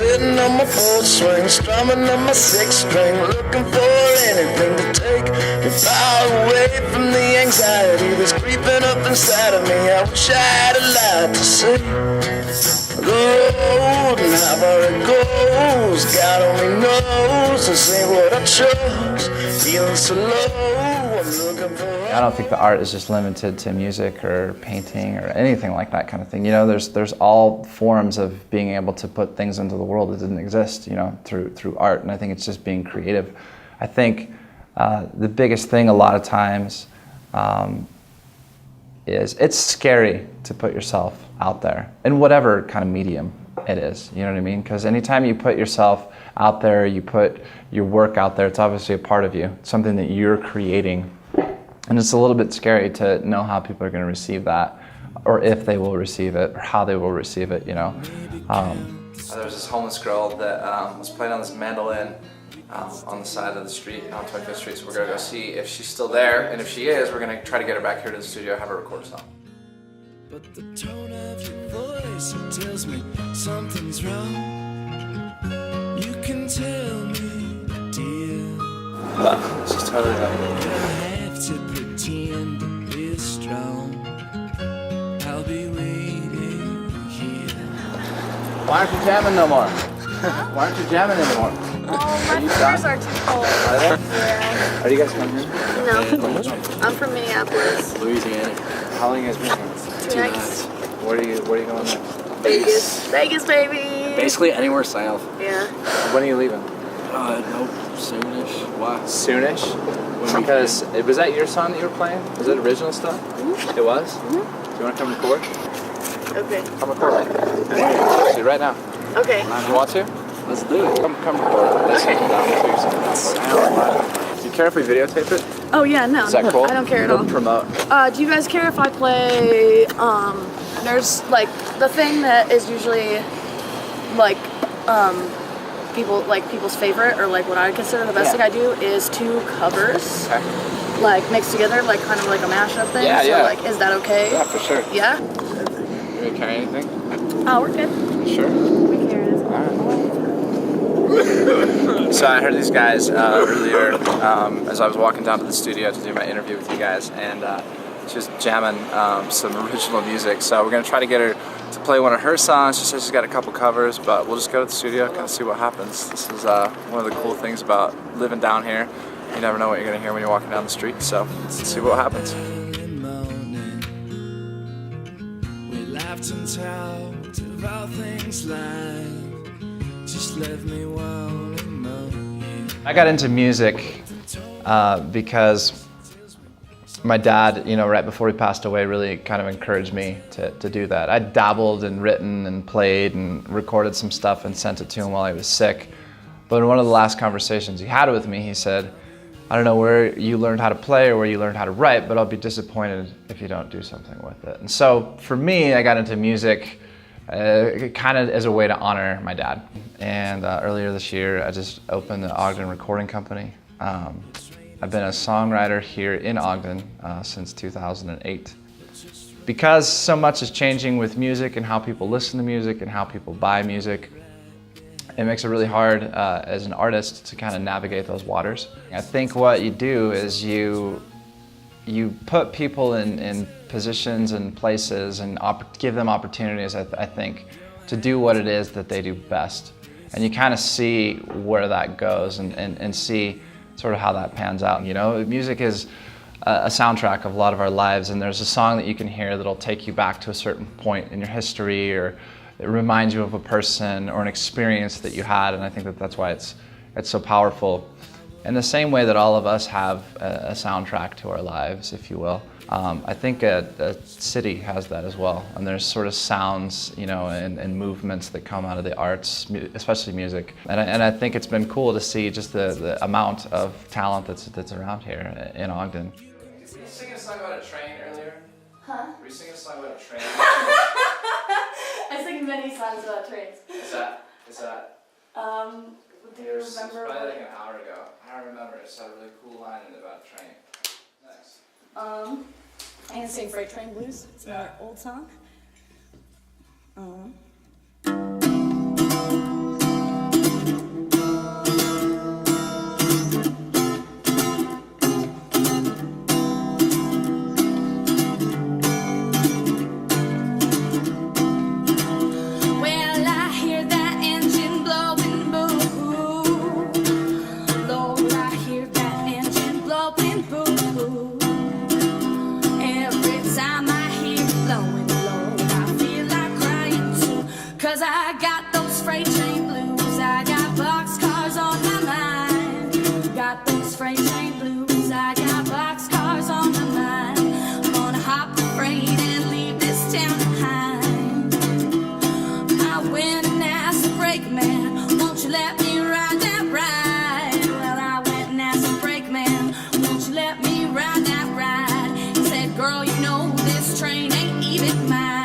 sitting on my porch swing, strumming on my six string, looking for anything to take me far away from the anxiety that's creeping up inside of me. I wish I had a lot to say. The road and how far it goes, God only knows. This ain't what I chose. Feeling so low, I'm looking for. I don't think the art is just limited to music or painting or anything like that kind of thing. You know, there's all forms of being able to put things into the world that didn't exist, you know, through art. And I think it's just being creative. I think the biggest thing a lot of times is it's scary to put yourself out there in whatever kind of medium it is. You know what I mean? Because anytime you put yourself out there, you put your work out there, it's obviously a part of you. It's something that you're creating. And it's a little bit scary to know how people are going to receive that, or if they will receive it, or how they will receive it, you know. There was this homeless girl that was playing on this mandolin on the side of the street, on 25th Street, so we're going to go see if she's still there, and if she is, we're going to try to get her back here to the studio, have her record a song. But the tone of your voice, it tells me something's wrong. You can tell me, dear. She's totally right. I have to pretend to be strong. I'll be waiting here. Why aren't you jamming no more? Why aren't you jamming anymore? Oh, my fingers are too cold. Are they? Yeah. Are you guys from here? No, I'm from Minneapolis. Louisiana. How long you guys been here? 2 nights. Where are you going next? Vegas. Vegas, baby. Basically anywhere south. Yeah. When are you leaving? No, soonish. Why? Soonish? Because, was that your song that you were playing? Was it original stuff? Mm-hmm. It was? Mm-hmm. Do you want to come record? Okay. Come record me. See, right now. Okay. You want to? Let's do it. Come record. Let's sit down with you. Do you care if we videotape it? Oh yeah, no. Is that cool? I don't care at all. We'll promote. Do you guys care if I play, there's like the thing that is usually like, people's favorite, or like what I consider the best thing I do is 2 covers. Okay. Like mixed together, like kind of like a mashup thing. Yeah, so yeah. like, is that okay? Yeah, for sure. Yeah? You gonna carry anything? Oh, we're good. You sure? We carry this. So I heard these guys earlier as I was walking down to the studio to do my interview with you guys, and she was jamming some original music. So we're gonna try to get her to play one of her songs. She says she's got a couple covers, but we'll just go to the studio, kind of see what happens. This is one of the cool things about living down here. You never know what you're gonna hear when you're walking down the street. So let's see what happens. We laughed and talked about things like just let me wanna know you. I got into music because my dad, you know, right before he passed away, really kind of encouraged me to do that. I dabbled and written and played and recorded some stuff and sent it to him while he was sick. But in one of the last conversations he had with me, he said, I don't know where you learned how to play or where you learned how to write, but I'll be disappointed if you don't do something with it. And so for me, I got into music kind of as a way to honor my dad. And earlier this year, I just opened the Ogden recording company. I've been a songwriter here in Ogden since 2008. Because so much is changing with music and how people listen to music and how people buy music, it makes it really hard as an artist to kind of navigate those waters. I think what you do is you put people in positions and places and give them opportunities, I think, to do what it is that they do best. And you kind of see where that goes and see sort of how that pans out. You know, music is a soundtrack of a lot of our lives, and there's a song that you can hear that'll take you back to a certain point in your history, or it reminds you of a person or an experience that you had, and I think that's why it's so powerful. In the same way that all of us have a soundtrack to our lives, if you will, I think a city has that as well. And there's sort of sounds, you know, and movements that come out of the arts, especially music. And I think it's been cool to see just the amount of talent that's around here in Ogden. Were you singing a song about a train earlier? Huh? Were you singing a song about a train? I sing many songs about trains. Is that? Do you remember? It was probably like an hour ago. I don't remember. It just had a really cool line in it about a train. Next. I'm gonna sing Freight Train Blues. It's another old song. let me ride that ride? Well, I went and asked the brakeman, won't you let me ride that ride? He said, girl, you know this train ain't even mine.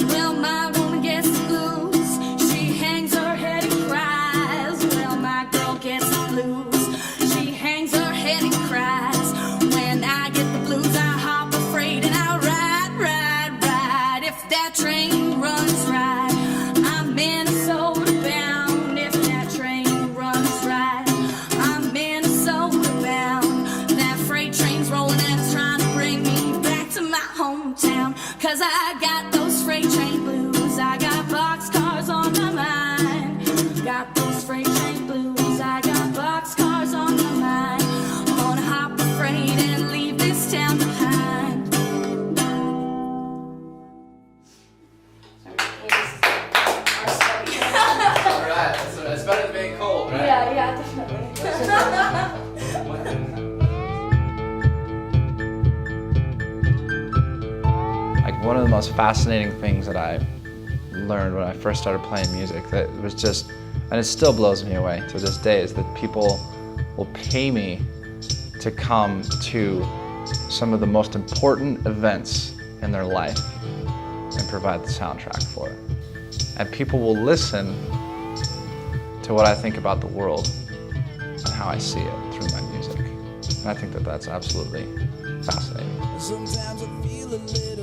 Well, my woman gets the blues. She hangs her head and cries. Well, my girl gets the blues. She hangs her head and cries. When I get the blues, I hop a freight and I ride, ride, ride. If that train runs right, I'm Minnesota bound. If that train runs right, I'm Minnesota bound. That freight train's rolling and it's trying to bring me back to my hometown. 'Cause I got those freight train blues. I got boxcars on my mind. Got those freight train blues. I got boxcars on my mind. I'm gonna hop a freight and leave this town behind. All right, it's better than being cold, right? Yeah, definitely. Like one of the most fascinating things that I learned when I first started playing music that was just, and it still blows me away to this day, is that people will pay me to come to some of the most important events in their life and provide the soundtrack for it. And people will listen to what I think about the world and how I see it through my music. And I think that that's absolutely fascinating. Sometimes I feel a little